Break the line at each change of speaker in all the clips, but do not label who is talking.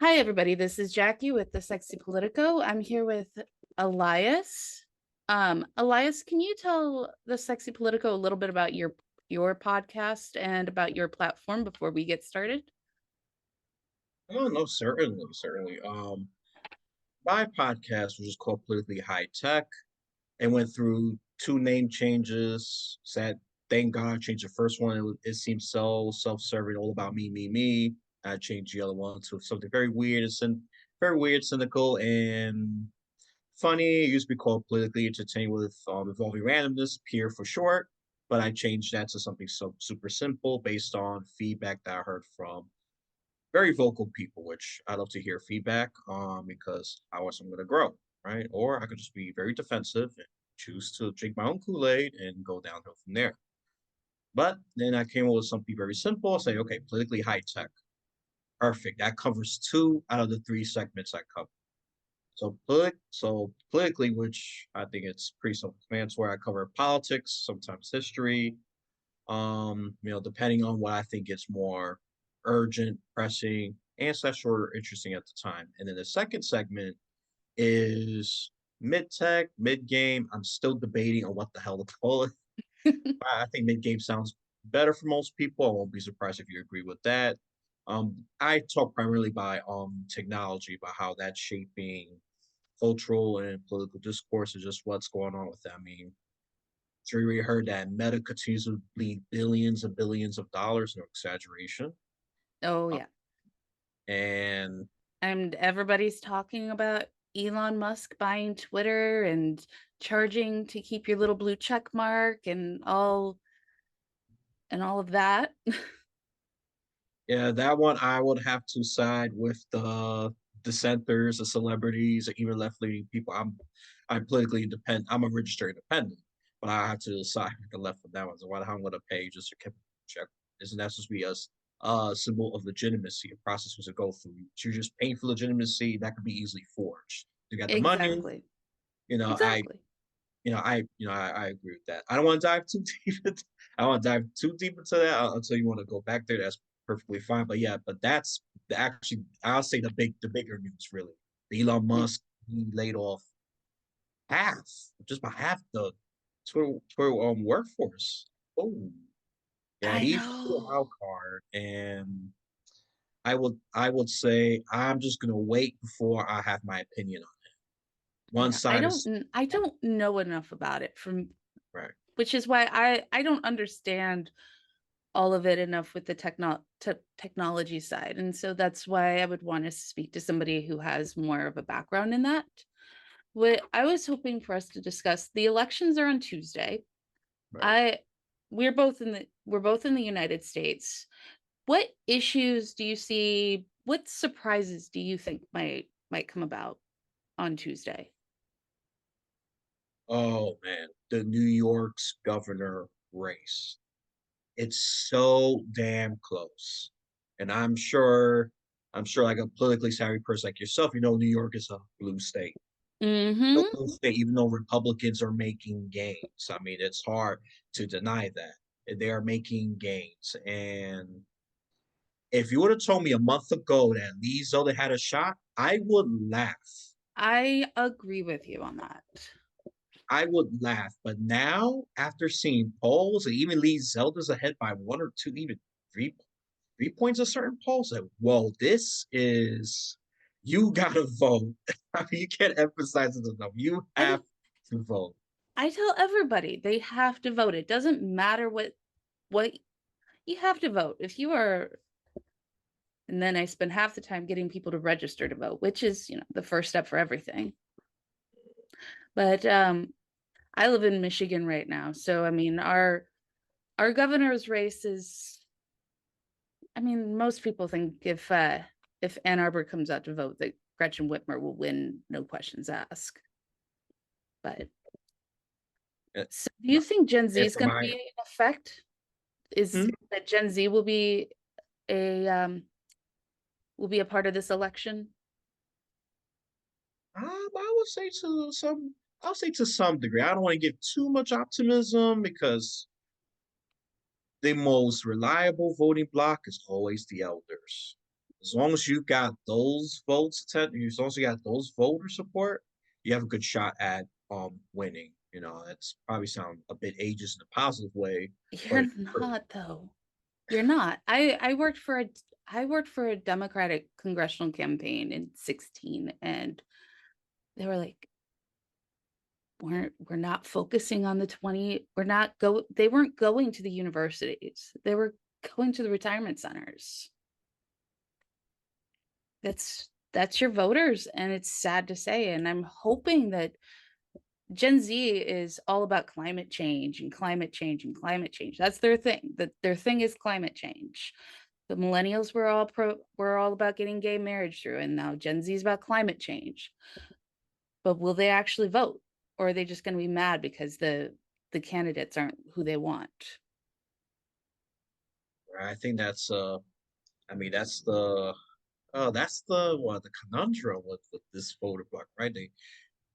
Hi, everybody. This is Jackie with the Sexy Politico. I'm here with Elias. Elias, can you tell the Sexy Politico a little bit about your podcast and about your platform before we get started?
Oh no, certainly. My podcast was just called Politically High Tech. It went through two name changes. Said thank God I changed the first one. It seemed so self-serving, all about me. I changed the other one to something very weird very weird, cynical, and funny. It used to be called Politically Entertained with involving randomness, peer for short. But I changed that to something so super simple based on feedback that I heard from very vocal people, which I love to hear feedback because how else I'm going to grow, right? Or I could just be very defensive and choose to drink my own Kool-Aid and go downhill from there. But then I came up with something very simple. Say, okay, politically high tech, perfect. That covers two out of the three segments I cover. So politically, which I think it's pretty self-explanatory. I cover politics, sometimes history, depending on what I think is more urgent, pressing, and special or interesting at the time. And then the second segment is mid-tech, mid-game. I'm still debating on what the hell to call it. I think mid-game sounds better for most people. I won't be surprised if you agree with that. I talk primarily by technology, about how that's shaping cultural and political discourse and just what's going on with that. I mean, sure we heard that Meta continues to bleed billions and billions of dollars, no exaggeration.
Oh,
Uh,
yeah.
and
And everybody's talking about Elon Musk buying Twitter and charging to keep your little blue check mark and all of that.
yeah, that one I would have to side with the dissenters, the celebrities, or even left leaning people. I'm politically independent. I'm a registered independent, but I have to decide with the left of that one. So what I'm going to pay just to keep check. Isn't that supposed to be a symbol of legitimacy? A process was to go through. You're just paying for legitimacy that could be easily forged. You got the money,
Exactly.
you know.
Exactly.
I agree with that. I don't want to dive too deep. I don't want to dive too deep into that until you want to go back there. That's perfectly fine. But yeah, but that's actually I'll say the bigger news really. The Elon Musk, he laid off half, just about half the Twitter workforce. Oh yeah,
I
he put a
know.
wild card, and I would say I'm just gonna wait before I have my opinion on it. One
Yeah, I
side
don't
is
kn- I don't know enough about it from
right.
which is why I don't understand all of it enough with the technology side. And so that's why I would want to speak to somebody who has more of a background in that. What I was hoping for us to discuss, the elections are on Tuesday.
Right.
I we're both in the United States. What issues do you see? What surprises do you think might come about on Tuesday?
Oh man, the New York's governor race. It's so damn close. And I'm sure like a politically savvy person like yourself, New York is a blue state. A
Mm-hmm.
blue state, even though Republicans are making gains. I mean, it's hard to deny that. They are making gains. And if you would have told me a month ago that Lee Zeldin had a shot, I would laugh.
I agree with you on that.
I would laugh. But now, after seeing polls, and even Lee Zelda's ahead by one or two, even three 3 points of certain polls, like, whoa, this is you gotta vote. I mean, you can't emphasize it enough. You
I
have to vote.
I tell everybody they have to vote. It doesn't matter what you have to vote. If you are and then I spend half the time getting people to register to vote, which is, the first step for everything. But I live in Michigan right now, so I mean our governor's race is I mean most people think if Ann Arbor comes out to vote that Gretchen Whitmer will win, no questions asked. But
Uh,
so do you think Gen Z
And
is
for
going to
my
be in effect? Is
hmm,
that Gen Z a will be a part of this election?
I would say I'll say to some degree. I don't want to give too much optimism because the most reliable voting bloc is always the elders. as long as you got those votes, as long as you got those voter support, you have a good shot at winning. That's probably sound a bit ageist in a positive way, but
You're
it's true.
not though. You're not. I worked for a Democratic congressional campaign in 16, and they were like, we're not focusing on the 20, they weren't going to the universities. They were going to the retirement centers. That's your voters, and it's sad to say. And I'm hoping that Gen Z is all about climate change and climate change and climate change. That's their thing. That their thing is climate change. The millennials were all about getting gay marriage through, and now Gen Z is about climate change. But will they actually vote, or are they just going to be mad because the candidates aren't who they want?
I think I mean, that's the conundrum with this voter block, right?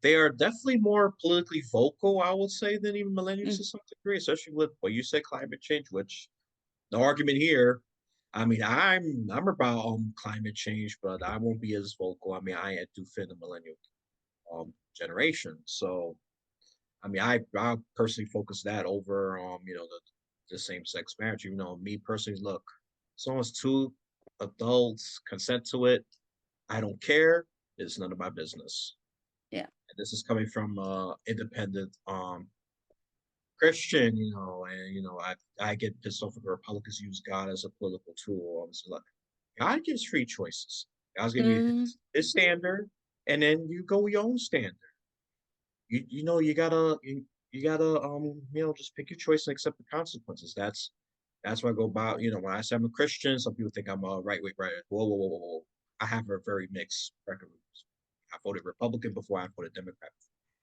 They are definitely more politically vocal, I would say, than even millennials
Mm.
to some degree, especially with what you said, climate change, which the argument here, I mean, I'm about climate change, but I won't be as vocal. I mean, I do fit the millennial generation. So I mean, I personally focus that over the same sex marriage. Me personally, look, as long as two adults consent to it, I don't care. It's none of my business.
Yeah.
And this is coming from independent Christian, and I get pissed off when the Republicans use God as a political tool. So like, God gives free choices. God's giving you
Mm,
his standard, and then you go with your own standard. You gotta just pick your choice and accept the consequences. That's what I go about. When I say I'm a Christian, some people think I'm a right wing, right. Whoa, whoa, whoa, whoa, whoa. I have a very mixed record. I voted Republican before I voted Democrat.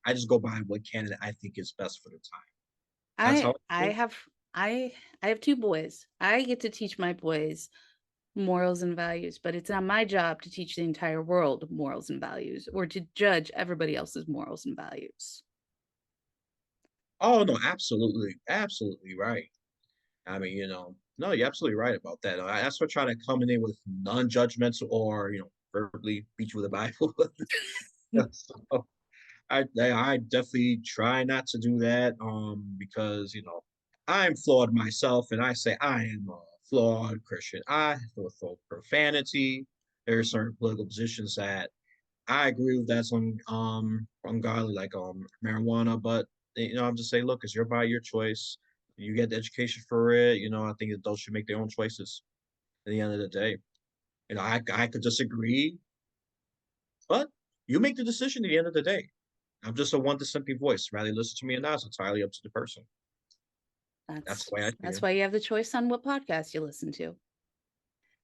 I just go by what candidate I think is best for the time. That's
I
how I
I
feel.
have I I have two boys. I get to teach my boys morals and values, but it's not my job to teach the entire world morals and values or to judge everybody else's morals and values.
Oh no, absolutely, absolutely right. I mean, no, you're absolutely right about that. That's what trying to come in with non-judgmental or verbally beat you with the Bible. So, I definitely try not to do that, because I'm flawed myself, and I say I am a flawed Christian. I feel profanity. There are certain political positions that I agree with that's ungodly, like marijuana, but I'm just saying, look, it's your body, your choice. You get the education for it. I think adults should make their own choices. At the end of the day, I could disagree, but you make the decision at the end of the day. I'm just a one dissenting voice. Rather listen to me or not, it's entirely up to the person. That's
That's
the way I
that's
feel.
why you have the choice on what podcast you listen to.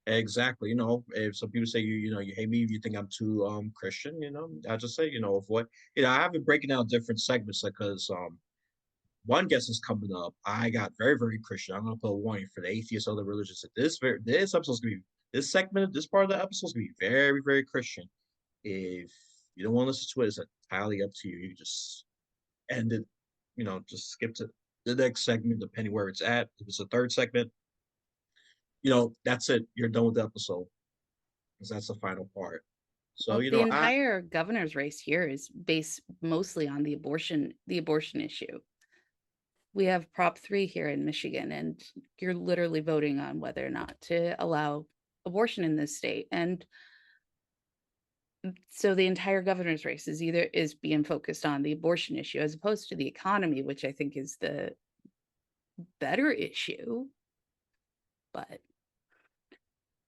Exactly. If some people say you hate me, if you think I'm too Christian, I just say, avoid. I have been breaking down different segments, like, because one guest is coming up. I got very, very Christian. I'm gonna put a warning for the atheists, other religions. That this episode's gonna be this segment, this part of the episode's gonna be very, very Christian. If you don't want to listen to it, it's entirely up to you. You just end it, just skip to the next segment, depending where it's at. If it's a third segment, that's it. You're done with the episode because that's the final part. So,
Well, the entire governor's race here is based mostly on the abortion issue. We have Prop 3 here in Michigan, and you're literally voting on whether or not to allow abortion in this state. And so the entire governor's race is being focused on the abortion issue as opposed to the economy, which I think is the better issue. But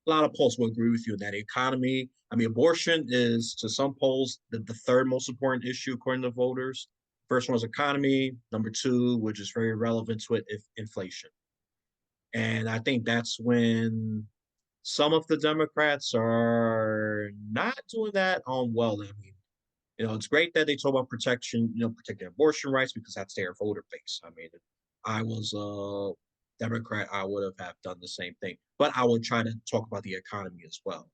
a lot of polls will agree with you in that economy. I mean, abortion is to some polls the third most important issue according to voters. First one is economy. Number two, which is very relevant to it, if inflation. And I think that's when some of the Democrats are not doing that on well. I mean, it's great that they talk about protection, protecting abortion rights because that's their voter base. I mean, if I was a Democrat, I would have done the same thing. But I would try to talk about the economy as well.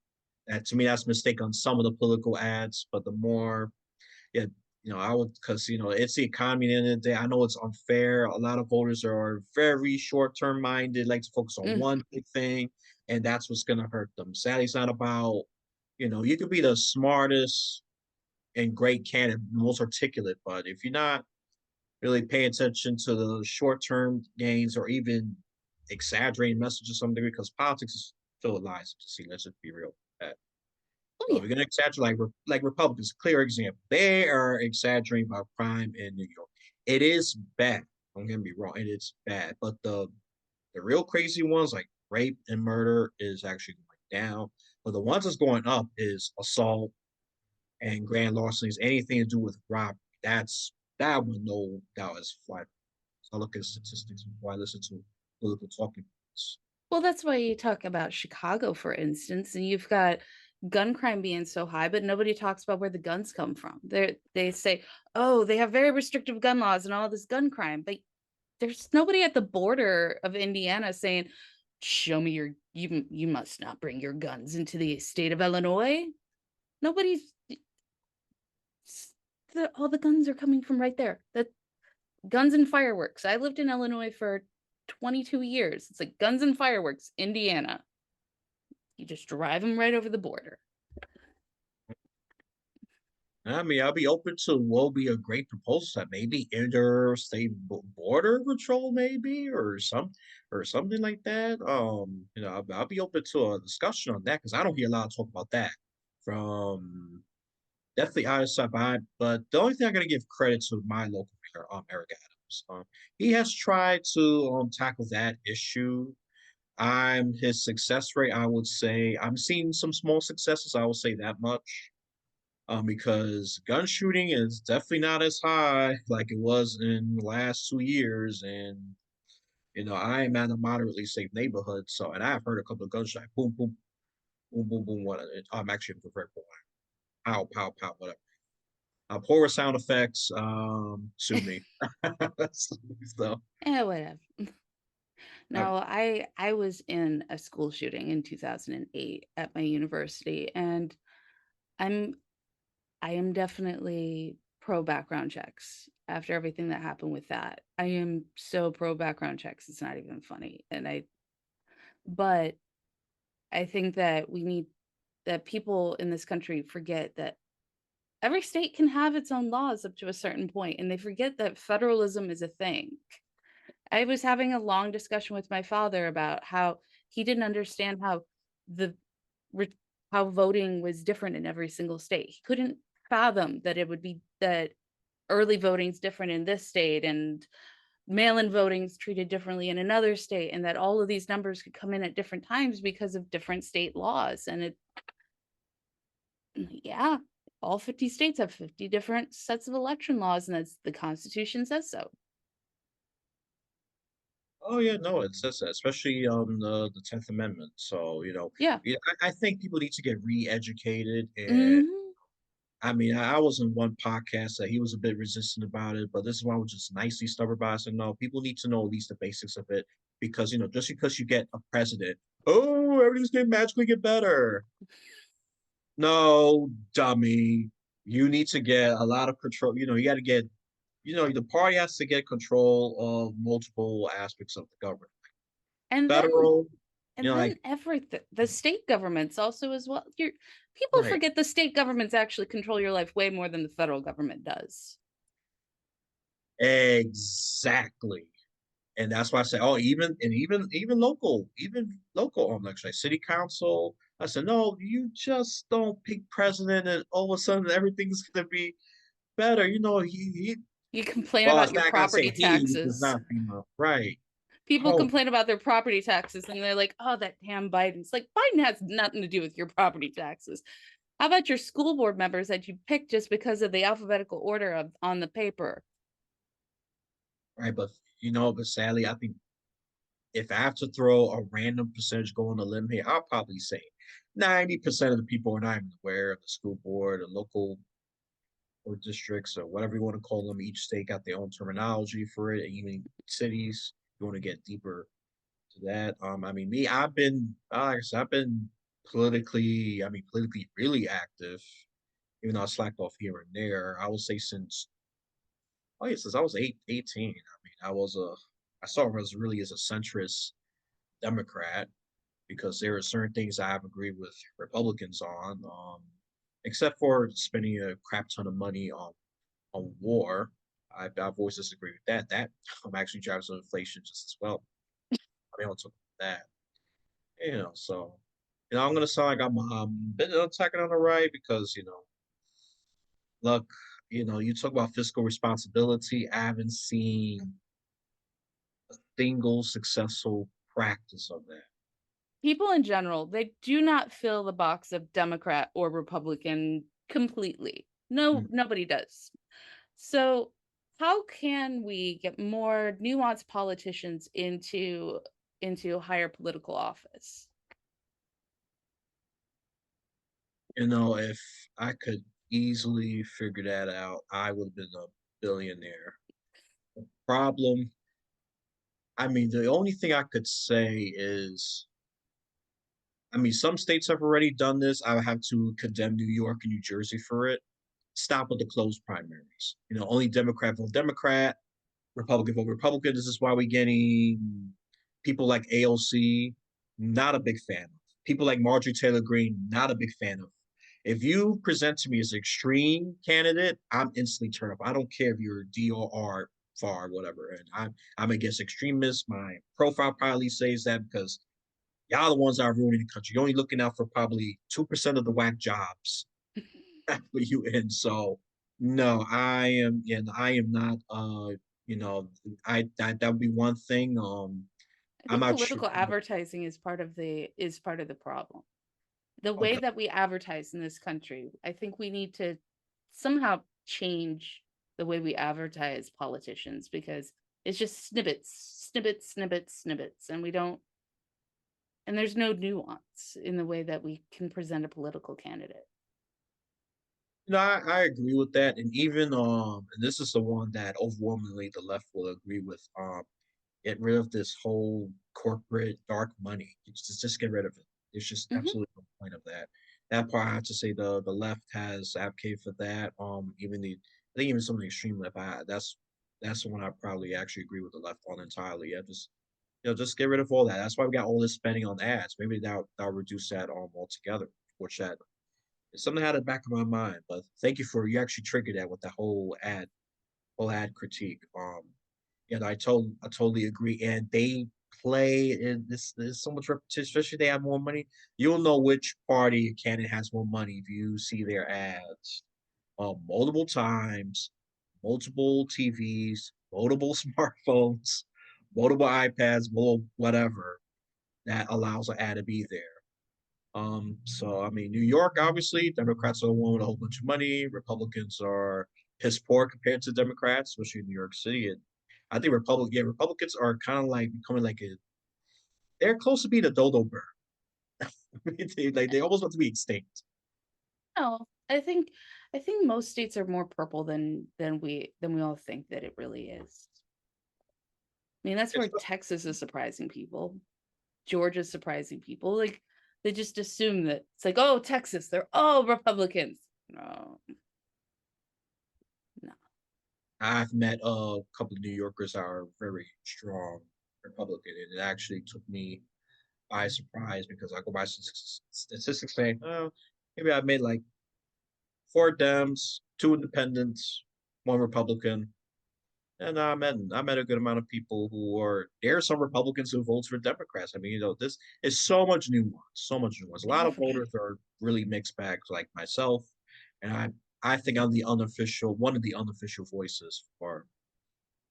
That to me, that's a mistake on some of the political ads. But the more, yeah, I would because it's the economy. At the end of the day, I know it's unfair. A lot of voters are very short term minded, like to focus on
mm,
one big thing, and that's what's gonna hurt them. Sadly, it's not about, you could be the smartest and great candidate, most articulate, but if you're not really paying attention to the short-term gains or even exaggerating messages to some degree, because politics is filled with lies. To see, let's just be real.
Oh
So if
yeah.
you're gonna exaggerate, like Republicans, clear example, they are exaggerating about crime in New York. It is bad. Don't get me wrong, it is bad. But the real crazy ones like rape and murder is actually going down. But the ones that's going up is assault and grand larcenies, anything to do with robbery. That one no doubt is flat. So I look at statistics before I listen to political talking points.
Well, that's why you talk about Chicago, for instance, and you've got gun crime being so high, but nobody talks about where the guns come from. They say, oh, they have very restrictive gun laws and all this gun crime, but there's nobody at the border of Indiana saying, show me you must not bring your guns into the state of Illinois. Nobody's all the guns are coming from right there. That guns and fireworks. I lived in Illinois for 22 years. It's like guns and fireworks, Indiana. You just drive them right over the border.
I mean, I'll be open to what will be a great proposal that maybe interstate border patrol, maybe, or something like that. I'll be open to a discussion on that because I don't hear a lot of talk about that from definitely out of sight behind. But the only thing I'm gonna give credit to my local mayor, Eric Adams. He has tried to tackle that issue. I'm his success rate. I would say I'm seeing some small successes. I will say that much because gun shooting is definitely not as high like it was in the last 2 years. And I am in a moderately safe neighborhood, so and I've heard a couple of gunshots, boom, boom, boom, boom, boom. What? I'm actually a very boy. Pow, pow, pow, whatever. Horror sound effects. Sue me. So,
Whatever.
uh,
No, I was in a school shooting in 2008 at my university, and I'm I am definitely pro background checks after everything that happened with that. I am so pro background checks. It's not even funny. But I think that that people in this country forget that every state can have its own laws up to a certain point, and they forget that federalism is a thing. I was having a long discussion with my father about how he didn't understand the re- how voting was different in every single state. He couldn't fathom that it would be that early voting's different in this state and mail-in voting's treated differently in another state, and that all of these numbers could come in at different times because of different state laws. And yeah, all 50 states have 50 different sets of election laws, and that's the Constitution says so.
oh yeah, no, it says that, especially the 10th Amendment. So
Yeah.
yeah, I think people need to get re-educated. And
Hmm.
I mean, I was in one podcast that he was a bit resistant about it, but this one was just nicely stubborn by us. And no, people need to know at least the basics of it because just because you get a president, oh, everything's gonna magically get better. No, dummy. You need to get a lot of control. You got to get, the party has to get control of multiple aspects of the government.
And then
Federal, like,
everything, the state governments also as well. People
right,
forget the state governments actually control your life way more than the federal government does.
exactly. And that's why I say, oh, even local election, like city council. I said, no, you just don't pick president, and all of a sudden everything's gonna be better.
You complain
Well,
about
it's
your
not gonna say
property
he does
taxes.
not female, right?
People
Oh,
complain about their property taxes and they're like, oh, that damn Biden's like, Biden has nothing to do with your property taxes. How about your school board members that you picked just because of the alphabetical order on the paper?
right, but sadly, I think if I have to throw a random percentage go on a limb here, I'll probably say 90% of the people are not even aware of the school board or local or districts or whatever you want to call them. Each state got their own terminology for it, and even cities. You want to get deeper to that. I mean, me, like I said, I've been politically really active, even though I slacked off here and there. I would say since I was 18. I mean, I saw him as really as a centrist Democrat because there are certain things I have agreed with Republicans on, except for spending a crap ton of money on war. I've always disagreed with that. That actually drives up inflation just as well. I mean, I'll talk about that. So I'm gonna sound like I'm a bit attacking on the right because look, you talk about fiscal responsibility. I haven't seen a single successful practice of that.
People in general, they do not fill the box of Democrat or Republican completely. No,
Mm.
nobody does. So how can we get more nuanced politicians into higher political office?
If I could easily figure that out, I would have been a billionaire. Problem, I mean, the only thing I could say is, I mean, some states have already done this. I would have to condemn New York and New Jersey for it. Stop with the closed primaries. Only Democrat vote Democrat, Republican vote Republican. This is why we're getting people like AOC, not a big fan of. People like Marjorie Taylor Greene, not a big fan of. If you present to me as an extreme candidate, I'm instantly turned off. I don't care if you're D or R far, whatever. And I'm against extremists. My profile probably says that because y'all the ones that are ruining the country. You're only looking out for probably 2% of the whack jobs for you in. So no, I am not you know, that would be one thing.
I
I'm
think
not sure.
political advertising is part of the problem. The way
Okay.
that we advertise in this country, I think we need to somehow change the way we advertise politicians because it's just snippets, snippets, snippets, snippets, and there's no nuance in the way that we can present a political candidate.
No, I agree with that. And even and this is the one that overwhelmingly the left will agree with. Get rid of this whole corporate dark money. Just get rid of it. There's just
Hmm.
absolutely no point of that. That part I have to say the left has advocated for that. I think even some of the extreme left, that's the one I probably actually agree with the left on entirely. Yeah, just get rid of all that. That's why we got all this spending on ads. Maybe that'll reduce that altogether. Which that it's something I had in the back of my mind. But thank you for you actually triggered that with the whole ad critique. And I totally agree. And they play and this there's so much repetition, especially if they have more money. You'll know which party candidate has more money if you see their ads multiple times, multiple TVs, multiple smartphones, multiple iPads, multiple whatever that allows an ad to be there. So I mean, New York, obviously, Democrats are the one with a whole bunch of money. Republicans are piss poor compared to Democrats, especially in New York City. And I think Republicans are kind of like becoming they're close to being a dodo bird. They almost want to be extinct.
No, I think most states are more purple than we all think that it really is. I mean, that's
It's
where Texas is surprising people. Georgia's surprising people. Like they just assume that it's like, oh, Texas, they're all Republicans. No, no.
I've met a couple of New Yorkers that are very strong Republican, and it actually took me by surprise because I go by statistics saying, oh, maybe I made like four Dems, two independents, one Republican. And I met a good amount of people who are there are some Republicans who vote for Democrats. I mean, this is so much nuance, so much nuance. A lot of
Everybody.
voters are really mixed bags, like myself, and I think I'm one of the unofficial voices for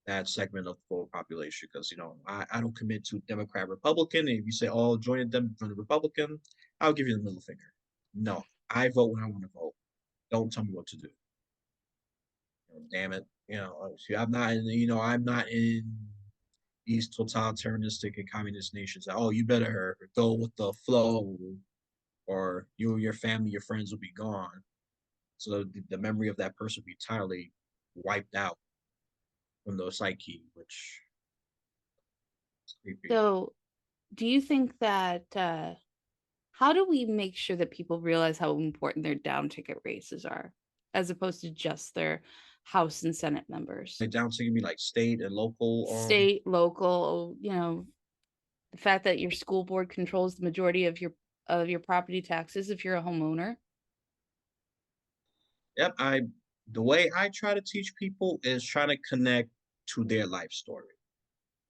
that segment of the population because I don't commit to Democrat Republican. And if you say, "Oh, join the Republican," I'll give you the middle finger. No, I vote when I want to vote. Don't tell me what to do. Damn it. See, I'm not in these totalitarianistic and communist nations. Oh, you better go with the flow, or you and your family, your friends will be gone. So the memory of that person will be entirely wiped out from the psyche, which is creepy.
So, do you think that how do we make sure that people realize how important their down ticket races are, as opposed to just their House and Senate members?
Like down to me like state and local.
State, local, The fact that your school board controls the majority of your property taxes if you're a homeowner.
Yep, the way I try to teach people is trying to connect to their life story.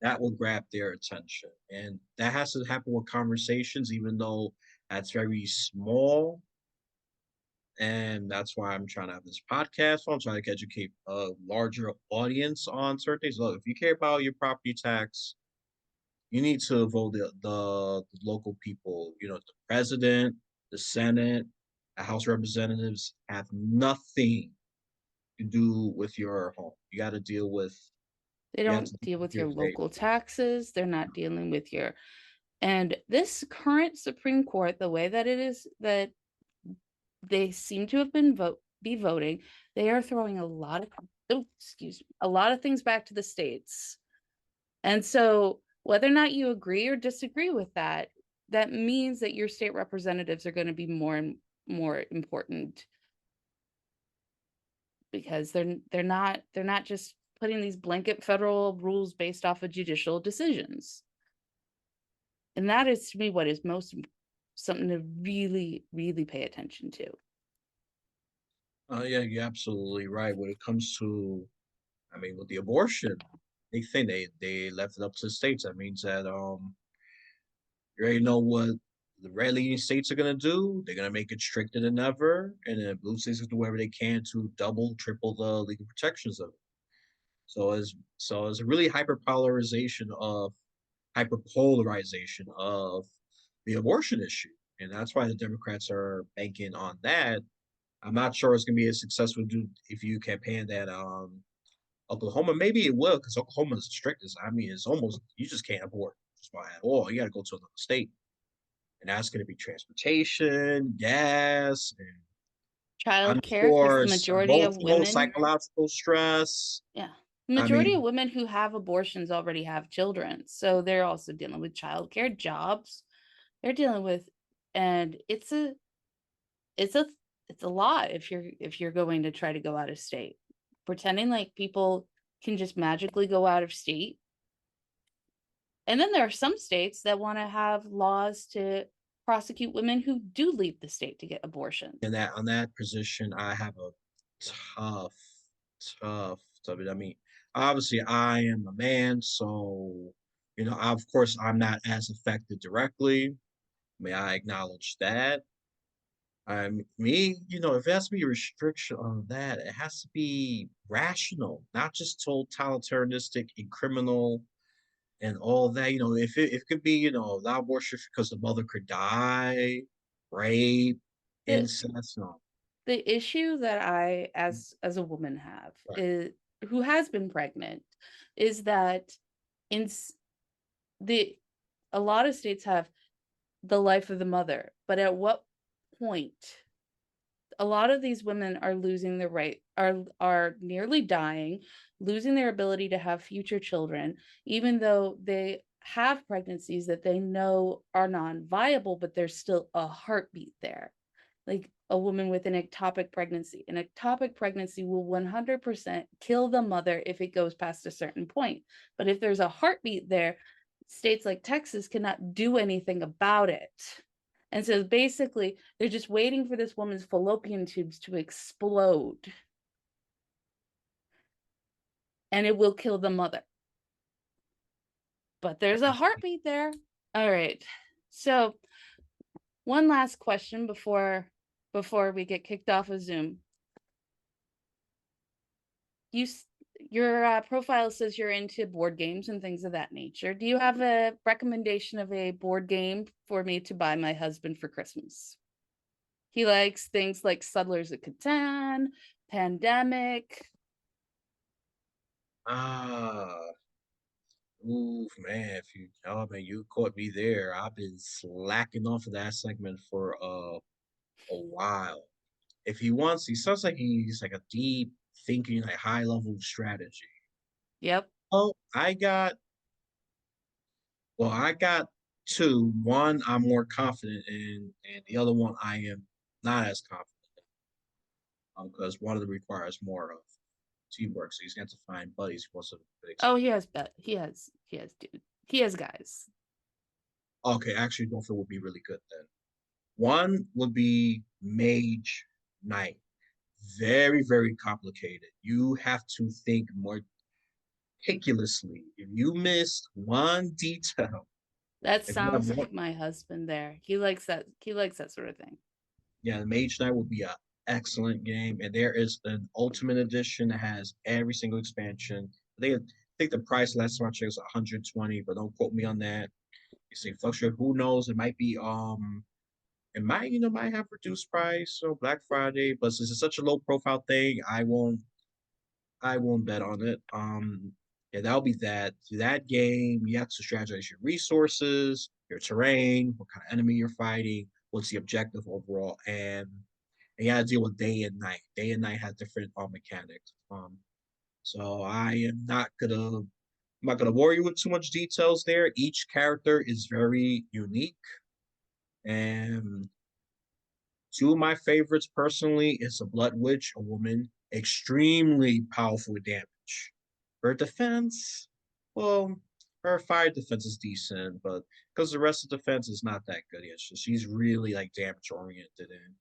That will grab their attention, and that has to happen with conversations, even though that's very small. And that's why I'm trying to have this podcast. I'm trying to educate a larger audience on certain things. Look, if you care about your property tax, you need to vote the local people. You know, the president, the Senate, the House of Representatives have nothing to do with your home. You got to deal with.
They
You have to
don't
deal
deal
with
with
your
your
state.
local taxes. They're not dealing with your, and this current Supreme Court, the way that it is, that they seem to have be voting, they are throwing a lot of, oh, excuse me, a lot of things back to the states. And so whether or not you agree or disagree with that, that means that your state representatives are going to be more and more important, because they're not just putting these blanket federal rules based off of judicial decisions. And that is, to me, what is most something to really, really pay attention to.
Yeah, you're absolutely right. When it comes to, I mean, with the abortion, they think they left it up to the states. That means that you already know what the red leading states are gonna do. They're gonna make it stricter than ever, and then blue states will do whatever they can to double, triple the legal protections of it. So it's a really hyperpolarization of the abortion issue, and that's why the Democrats are banking on that. I'm not sure it's gonna be as successful if you campaign that Oklahoma. Maybe it will, because Oklahoma is the strictest. I mean, it's almost you just can't abort just about at all. You got to go to another state, and that's going to be transportation, gas, and I'm
Child care, because
sure
the
it's
majority of
emotional,
women,
psychological stress.
yeah, the
I
majority of
mean,
women who have abortions already have children. So they're also dealing with childcare, jobs. They're dealing with, and it's a it's a lot if you're going to try to go out of state. Pretending like people can just magically go out of state. And then there are some states that want to have laws to prosecute women who do leave the state to get abortions.
in that on that position, I have a tough, tough. I mean, obviously, I am a man, so of course, I'm not as affected directly. May I acknowledge that? If it has to be a restriction on that, it has to be rational, not just totalitarianistic and criminal and all that. If it could be, allow abortion because the mother could die, rape,
The
incest, no.
the issue that I, as a woman, have
Right.
is, who has been pregnant, is that in the a lot of states have the life of the mother, but at what point? A lot of these women are losing their right, are nearly dying, losing their ability to have future children, even though they have pregnancies that they know are non-viable, but there's still a heartbeat there. Like a woman with an ectopic pregnancy. An ectopic pregnancy will 100% kill the mother if it goes past a certain point. But if there's a heartbeat there, states like Texas cannot do anything about it. And so basically, they're just waiting for this woman's fallopian tubes to explode. And it will kill the mother. But there's a heartbeat there. All right. So one last question before we get kicked off of Zoom. Your profile says you're into board games and things of that nature. Do you have a recommendation of a board game for me to buy my husband for Christmas? He likes things like Settlers of Catan, Pandemic.
Ah, oof, man. Oh man, you caught me there. I've been slacking off of that segment for a while. If he sounds like he's like a deep thinking, like high level strategy.
Yep.
Oh, I got two. One I'm more confident in, and the other one I am not as confident because one of them requires more of teamwork. So he's going to find buddies who wants to.
Oh, he has bet. He has dude. He has guys.
Okay, actually, both of them would be really good then. One would be Mage Knight. Very, very complicated. You have to think more meticulously. If you missed one detail,
That
if you have
sounds
one,
like my husband there. He likes that sort of thing.
yeah, the Mage Knight will be an excellent game. And there is an Ultimate Edition that has every single expansion. I think the price last time I checked was 120, but don't quote me on that. You see, fluctuate. Who knows? It might have reduced price or Black Friday, but since it's such a low profile thing, I won't bet on it. Yeah, that'll be that. That game, you have to strategize your resources, your terrain, what kind of enemy you're fighting, what's the objective overall, and you gotta deal with day and night. Day and night has different mechanics. So I'm not gonna worry you with too much details there. Each character is very unique, and two of my favorites personally is a Blood Witch, a woman, extremely powerful with damage. Her defense, well, her fire defense is decent, but because the rest of the defense is not that good yet. She's really like damage oriented, and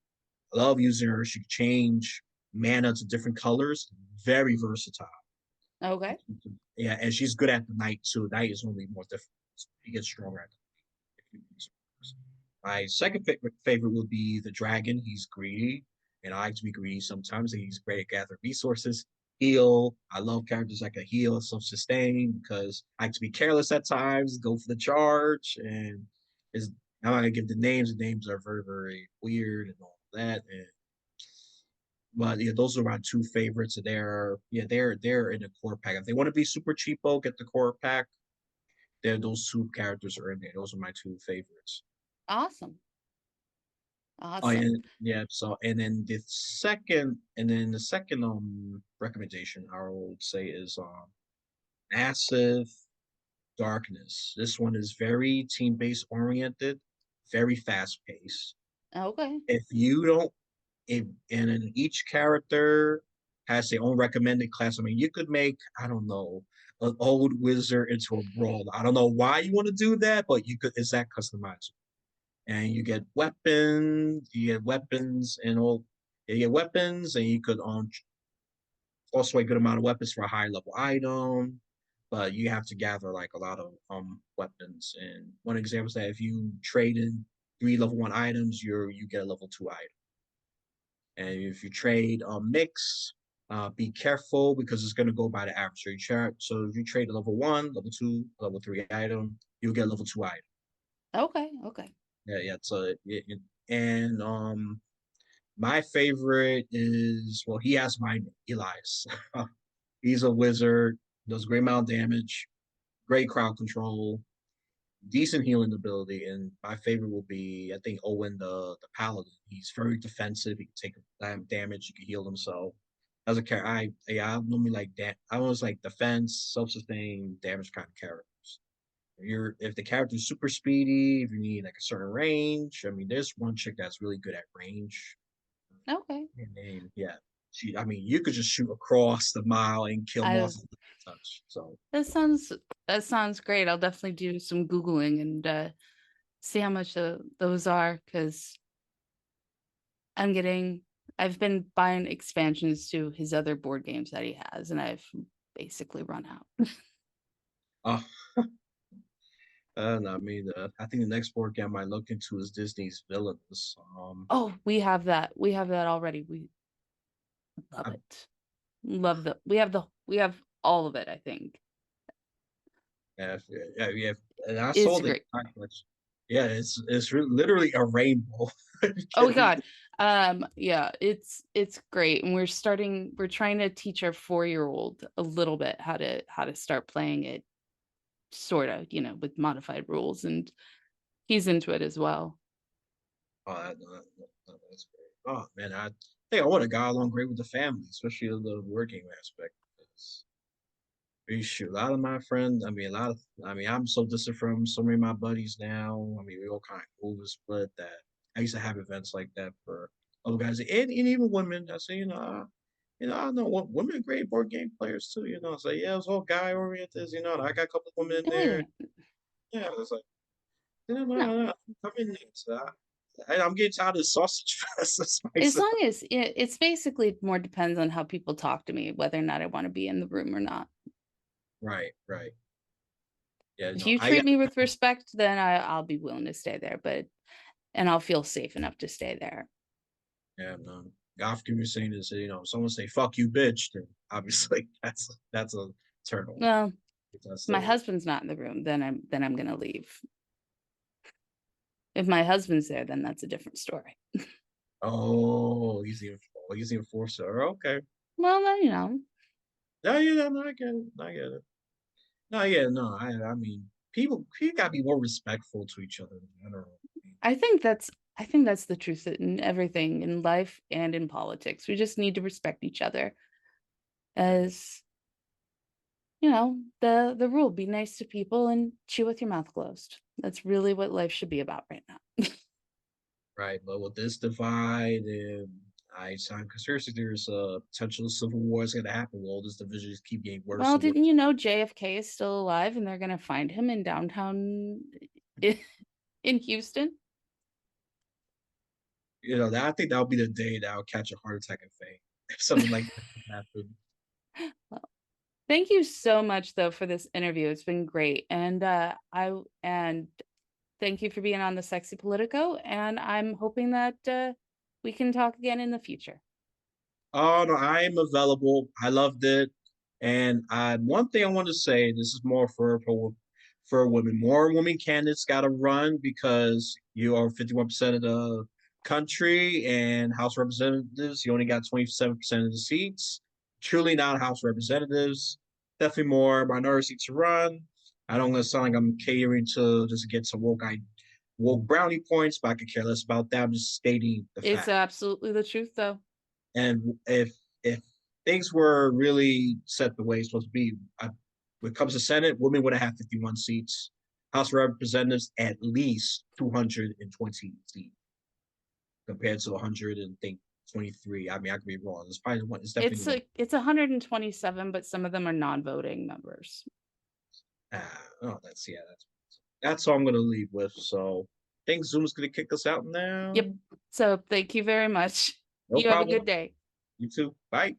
I love using her. She can change mana to different colors, very versatile.
Okay.
Yeah, and she's good at the night too. Night is only more difficult. She gets stronger at the night if you use her. My second favorite would be the dragon. He's greedy, and I like to be greedy sometimes. And he's great at gathering resources. Heal. I love characters that can heal, self-sustain because I like to be careless at times, go for the charge, and is I'm not gonna give the names. The names are very, very weird and all that. But yeah, those are my two favorites. They're in the core pack. If they want to be super cheapo, get the core pack. Those two characters are in there. Those are my two favorites.
Awesome.
Oh yeah,
Awesome.
yeah. So and then the second recommendation I would say is Massive Darkness. This one is very team based oriented, very fast paced.
Okay.
If you don't if and then each character has their own recommended class. I mean, you could make, I don't know, an old wizard into a brawler. I don't know why you want to do that, but you could. It's that customizable. And you get weapons and all. You get weapons, and you could also a good amount of weapons for a high level item. But you have to gather like a lot of weapons. And one example is that if you trade in 3 level 1 items, you get a level 2 item. And if you trade mix, be careful because it's going to go by the adversary chart. So if you trade a level 1, level 2, level 3 item, you'll get level 2 item.
Okay. Okay.
Yeah, yeah. And my favorite is, well, he has my Elias. He's a wizard, does great amount of damage, great crowd control, decent healing ability, and my favorite will be, I think, Owen the Paladin. He's very defensive. He can take damage. He can heal himself. As a character, I normally like that. I always like defense, self sustain, damage kind of characters. If the character's super speedy, if you need like a certain range, I mean, there's one chick that's really good at range,
Okay.
and then yeah, I mean, you could just shoot across the mile and kill
I
monsters with a touch. So
that sounds great. I'll definitely do some Googling and see how much those are because I've been buying expansions to his other board games that he has, and I've basically run out.
uh, I mean, I think the next board game I might look into is Disney's Villains.
Oh, we have that. We have that already. We love
I,
it. We have all of it, I think.
yeah, yeah, yeah, and I saw
It's
the
great.
entire collection. Yeah, it's literally a rainbow.
Oh my God. Yeah, it's great. And we're trying to teach our 4-year-old a little bit how to start playing it sort of, with modified rules, and he's into it as well.
Oh, that's great. Oh man, I think I would have got along great with the family, especially the working aspect. Because shoot, a lot of my friends, I'm so distant from so many of my buddies now. I mean, we all kind of over split that. I used to have events like that for other guys and even women. I say, I know what women are great board game players too. Yeah, it's all guy oriented. I got a couple of women in
Wait a
there.
minute.
Yeah, it's like No, no,
No,
no, no, I'm in there. So I'm getting tired of the sausage fest. The
as
spice.
long as it's basically more depends on how people talk to me, whether or not I want to be in the room or not.
Right, right. Yeah,
If
no,
you
I
treat
got
me with respect, then I'll be willing to stay there, and I'll feel safe enough to stay there.
yeah, no. After you were saying this, if someone say "fuck you, bitch," then obviously that's a turn on.
Well,
That's
if my
the
husband's not in the room, then I'm gonna leave. If my husband's there, then that's a different story.
he's the enforcer. Okay.
Well,
No, yeah, no, I get it. I get it. No, yeah, no. I mean, people gotta be more respectful to each other in general.
I think that's the truth in everything in life and in politics. We just need to respect each other
Yeah,
as the rule, be nice to people and chew with your mouth closed. That's really what life should be about right now.
right. But with this divide and I sign conspiracy there's a potential civil war is gonna happen. Well, this division just keep getting worse
Well,
and worse.
didn't you know JFK is still alive and they're gonna find him in downtown in Houston?
I think that'll be the day that I'll catch a heart attack and faint. If something like that happened.
Well, thank you so much though for this interview. It's been great. And thank you for being on the Sexy Politico. And I'm hoping that we can talk again in the future.
Oh no, I am available. I loved it. And one thing I want to say, this is more for women. More women candidates got to run because you are 51% of the country and House Representatives. You only got 27% of the seats. Truly not House Representatives. Definitely more minority to run. I don't want to sound like I'm catering to just get some woke brownie points, but I could care less about that. I'm just stating the
It's
fact.
absolutely the truth though.
And if things were really set the way it's supposed to be, when it comes to Senate, women would have had 51 seats. House of Representatives at least 220 seats compared to 100 and think 23. I mean, I could be wrong. It's probably one. It's definitely one.
It's 127, but some of them are non-voting members.
Oh, that's all I'm gonna leave with. So I think Zoom's gonna kick us out now.
Yep. So thank you very much.
No
You have a
problem.
good day.
You too. Bye.